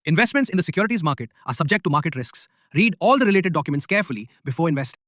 Investments in the securities market are subject to market risks. Read all the related documents carefully before investing.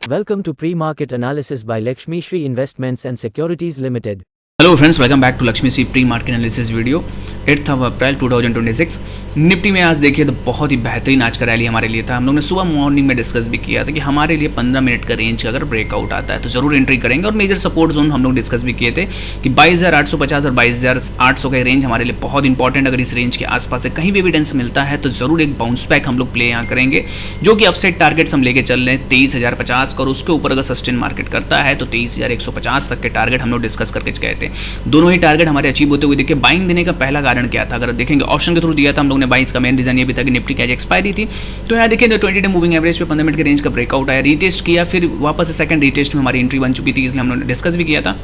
Welcome to Pre-Market Analysis by Lakshmi Shri Investments and Securities Limited. Hello friends, welcome back to Laxmishree pre market analysis video. 8 अप्रैल 2026 निफ्टी में आज देखिए तो बहुत ही बेहतरीन आज का rally हमारे लिए था। हम लोग ने सुबह मॉर्निंग में डिस्कस भी किया था कि हमारे लिए 15 मिनट का रेंज का अगर ब्रेकआउट आता है तो जरूर एंट्री करेंगे। और मेजर सपोर्ट जोन हम लोग डिस्कस भी किए थे कि 22,850 और 22,800 का रेंज हमारे लिए बहुत इंपॉर्टेंट। अगर इस रेंज के आसपास से कहीं भी एविडेंस मिलता है तो जरूर एक बाउंस बैक हम लोग प्ले यहाँ करेंगे, जो कि अपसाइड टारगेट्स हम लेके चल रहे हैं 23,050 का, और उसके ऊपर अगर सस्टेन मार्केट करता है तो 23,150 तक के टारगेट हम लोग डिस्कस करके गए थे। दोनों ही टारगेट हमारे अचीव होते हुए देखिए। बाइंग देने का पहला कारण क्या था, अगर देखेंगे ऑप्शन के थ्रू दिया था हम लोग ने बाइंग का। मेन रीजन ये भी था कि निफ्टी की आज एक्सपायरी थी, तो यहाँ देखिए 20 डे मूविंग एवरेज पे 15 मिनट के रेंज का ब्रेकआउट आया, रीटेस्ट किया, फिर वापस से सेकंड रीटेस्ट में हमारी एंट्री बन चुकी थी। इसलिए हम लोगों ने डिस्कस भी किया था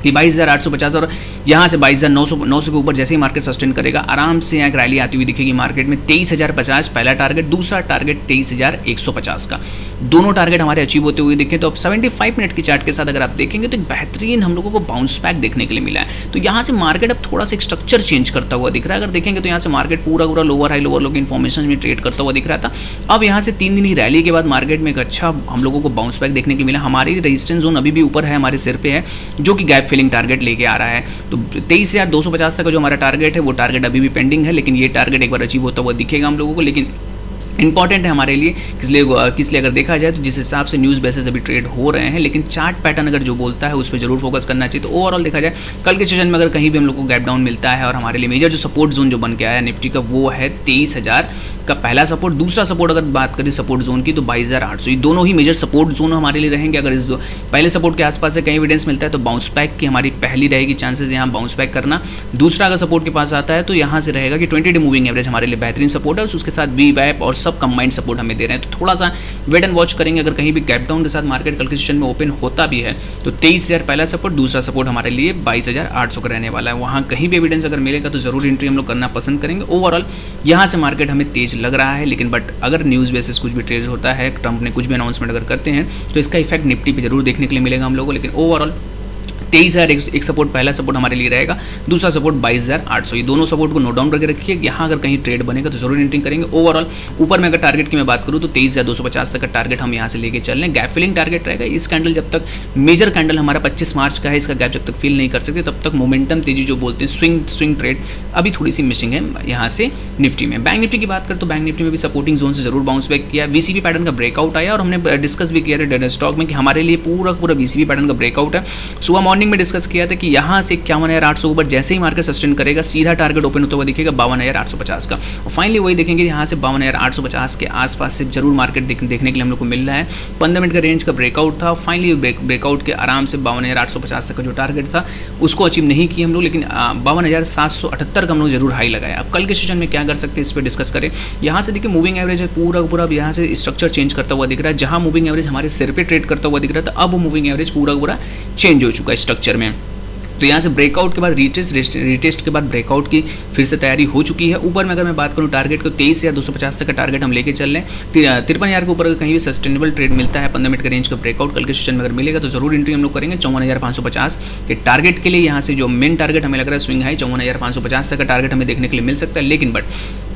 कि 22,850 और यहाँ से 22,900 के ऊपर जैसे ही मार्केट सस्टेन करेगा आराम से यहाँ एक रैली आती हुई दिखेगी मार्केट में। 23,050 पहला टारगेट, दूसरा टारगेट 23,150 का, दोनों टारगेट हमारे अचीव होते हुए दिखे। तो अब 75 मिनट की चार्ट के साथ अगर आप देखेंगे तो एक बेहतरीन हम लोगों को बाउंस बैक देखने के लिए मिला है। तो यहाँ से मार्केट अब थोड़ा सा एक स्ट्रक्चर चेंज करता हुआ दिख रहा है। अगर देखेंगे तो यहाँ से मार्केट पूरा लोअर हाई लोअर लो की इन्फॉर्मेशन में ट्रेड करता हुआ दिख रहा था। अब यहाँ से 3 दिन की रैली के बाद मार्केट में एक अच्छा हम लोगों को बाउंस बैक देखने के लिए मिला। हमारी रेजिस्टेंस जोन अभी भी ऊपर है, हमारे सिर पे है, जो कि गैप फिलिंग टारगेट लेके आ रहा है। तो 23,250 तक का जो हमारा टारगेट है वो टारगेट अभी भी पेंडिंग है, लेकिन ये टारगेट एक बार अचीव होता हुआ दिखेगा हम लोगों को। लेकिन इंपॉर्टेंट है हमारे लिए किसलिए अगर देखा जाए तो जिस हिसाब से न्यूज़ बेसिस अभी ट्रेड हो रहे हैं, लेकिन चार्ट पैटर्न अगर जो बोलता है उस पर जरूर फोकस करना चाहिए। तो ओवरऑल देखा जाए कल के सेशन में अगर कहीं भी हम लोग को गैप डाउन मिलता है और हमारे लिए मेजर जो सपोर्ट जोन जो बन के आया निफ्टी का वो है 23,000 का पहला सपोर्ट। दूसरा सपोर्ट अगर बात करें सपोर्ट जोन की तो 22,800, ये दोनों ही मेजर सपोर्ट जोन हमारे लिए रहेंगे। अगर इस पहले सपोर्ट के आसपास से कहीं एविडेंस मिलता है तो बाउंस बैक की हमारी पहली रहेगी चांसेस यहाँ बाउंस बैक करना। दूसरा अगर सपोर्ट के पास आता है तो यहाँ से रहेगा कि 20 डे मूविंग एवरेज हमारे लिए बेहतरीन सपोर्ट है, उसके साथ वी वैप और सब कंबाइंड सपोर्ट हमें दे रहे हैं। तो थोड़ा सा वेट एंड वॉच करेंगे। अगर कहीं भी गैप डाउन के साथ मार्केट कल के सेशन में ओपन होता भी है तो 23,000 पहला सपोर्ट, दूसरा सपोर्ट हमारे लिए 22,800 का रहने वाला है। वहां कहीं भी एविडेंस अगर मिलेगा तो जरूर एंट्री हम लोग करना पसंद करेंगे। ओवरऑल यहां से मार्केट हमें तेज लग रहा है, लेकिन बट अगर न्यूज़ बेसिस कुछ भी ट्रेड होता है, ट्रंप ने कुछ भी अनाउंसमेंट अगर करते हैं तो इसका इफेक्ट निफ्टी पे जरूर देखने के लिए मिलेगा हम लोगों को। लेकिन ओवरऑल 23,000 एक सपोर्ट पहला सपोर्ट हमारे लिए रहेगा, दूसरा सपोर्ट 22,800, ये दोनों सपोर्ट को नोट डाउन करके रखिए। यहाँ अगर कहीं ट्रेड बनेगा तो जरूर एंट्री करेंगे। ओवरऑल ऊपर में अगर टारगेट की मैं बात करूँ तो 23,250 तक का टारगेट हम यहाँ से लेके चल रहे हैं। गैप फिलिंग टारगेट रहेगा। इस कैंडल जब तक मेजर कैंडल हमारा 25 मार्च का है, इसका गैप जब तक फिल नहीं कर सकते तब तक मोमेंटम तेजी जो बोलते हैं स्विंग ट्रेड अभी थोड़ी सी मिसिंग है यहाँ से निफ्टी में। बैंक निफ्टी की बात करें तो बैंक निफ्टी में भी सपोर्टिंग जोन से जरूर बाउंस बैक किया, वीसीबी पैटर्न का ब्रेकआउट आया, और हमने डिस्कस भी किया था डेटा स्टॉक में कि हमारे लिए पूरा वीसीबी पैटर्न का ब्रेकआउट है। सुबह मॉर्निंग में डिस्कस किया था कि यहाँ से 51,800 ऊपर जैसे ही मार्केट सस्टेन करेगा सीधा टारगेट ओपन होता हुआ दिखेगा 52,850 का, और फाइनली वही देखेंगे यहाँ से 52,850 के आसपास से जरूर मार्केट देखने के लिए हम लोग को मिल रहा है। 15 मिनट का रेंज का ब्रेकआउट था, फाइनली ब्रेकआउट के आराम से 52,850 तक का जो टारगेट था उसको अचीव नहीं किए हम लोग, लेकिन 52,778 का हम लोग जरूर हाई लगाया। अब कल के सेशन में क्या कर सकते हैं इस पर डिस्कस करें। यहाँ से देखिए मूविंग एवरेज है पूरा अब यहाँ से स्ट्रक्चर चेंज करता हुआ दिख रहा है। जहाँ मूविंग एवरेज हमारे सिर पे ट्रेड करता हुआ दिख रहा था, अब वो मूविंग एवरेज पूरा चेंज हो चुका है स्ट्रक्चर में। तो यहाँ से ब्रेकआउट के बाद रीटेस्ट के बाद ब्रेकआउट की फिर से तैयारी हो चुकी है। ऊपर में अगर मैं बात करूँ टारगेट को 23,250 तक का टारगेट हम लेके चल रहे हैं। 53,000 के ऊपर अगर कहीं भी सस्टेनेबल ट्रेड मिलता है 15 मिनट का रेंज का ब्रेकआउट कल के सेशन में अगर मिलेगा तो जरूर एंट्री हम लोग करेंगे। 54,550 के टारगेट के लिए यहाँ से जो मेन टारगेट हमें लग रहा है स्विंग हाई 54,550 तक का टारगेट हमें देखने के लिए मिल सकता है। लेकिन बट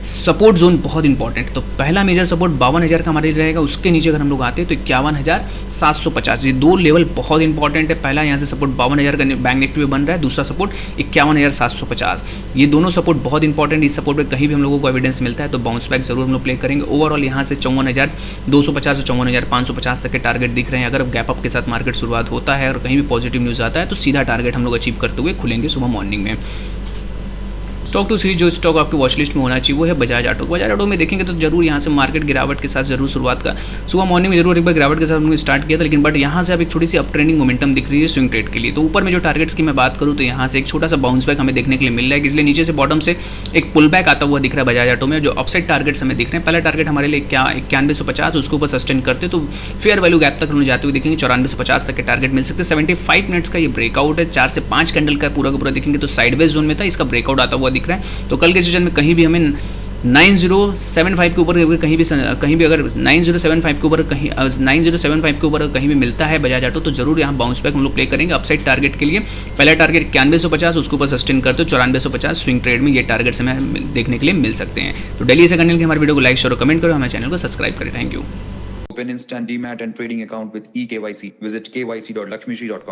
सपोर्ट जोन बहुत इंपॉर्टेंट है, तो पहला मेजर सपोर्ट 52,000 का हमारे रहेगा। उसके नीचे अगर हम लोग आते हैं तो 51,750, ये दो लेवल बहुत इंपॉर्टेंट है। पहला यहाँ से सपोर्ट 52,000 का बैंक निफ्टी में बन रहा है, दूसरा सपोर्ट 51,750, ये दोनों सपोर्ट बहुत इंपॉर्टेंट। इस सपोर्ट पे कहीं भी हम लोगों को एविडेंस मिलता है तो बाउंस बैक जरूर हम लोग प्ले करेंगे। ओवरऑल यहाँ से 54,250 से 54,550 तक के टारगेट दिख रहे हैं। अगर गैप अप के साथ मार्केट शुरुआत होता है और कहीं भी पॉजिटिव न्यूज़ आता है तो सीधा टारगेट हम लोग अचीव करते हुए खुलेंगे सुबह मॉर्निंग में। स्टॉक टू सीरीज जो स्टॉक आपकी वॉच लिस्ट में होना चाहिए वो है बजाज ऑटो। बजाज ऑटो में देखेंगे तो जरूर यहाँ से मार्केट गिरावट के साथ जरूर शुरुआत का सुबह मॉर्निंग में जरूर एक बार गिरावट के साथ हमने स्टार्ट किया था, लेकिन बट यहाँ से अब एक छोटी सी अप ट्रेंडिंग मोमेंटम दिख रही है स्विंग ट्रेड के लिए। तो ऊपर में जो टारगेट्स की मैं बात करूँ तो यहाँ से एक छोटा सा बाउंस बैक हमें देखने के लिए मिल रहा है, इसलिए नीचे से बॉटम से एक पुल बैक आता हुआ दिख रहा है बजाज ऑटो में। जो अपसाइड टारगेट्स हमें दिख रहे हैं, पहला टारगेट हमारे लिए 91,150, उसके ऊपर सस्टेन करते तो फेयर वैल्यू गैप तक हम जाते हुए देखेंगे 94,50 तक के टारगेट मिल सकते हैं। 75 मिनट्स का ये ब्रेकआउट है, 4 से 5 कैंडल का पूरा देखेंगे तो साइडवेज जोन में था, इसका ब्रेकआउट आता हुआ दिख रहा है। तो कल के सेशन में कहीं भी हमें 9075 के ऊपर अगर कहीं भी अगर 9075 के ऊपर कहीं 9075 के ऊपर कहीं भी मिलता है बजाज ऑटो तो जरूर यहाँ बाउंस बैक हम लोग प्ले करेंगे अपसाइड टारगेट के लिए। पहला टारगेट 9150, उसके ऊपर सस्टेन करते हो 9450 स्विंग ट्रेड में ये टारगेट से हमें देखने के लिए मिल सकते हैं। तो डेली से करने के लिए हमारे वीडियो को लाइक शेयर और कमेंट करो, हमारे चैनल को सब्सक्राइब करें। Thank you. Open instant demat and trading account with eKYC. Visit kyc.lakshmishri.com.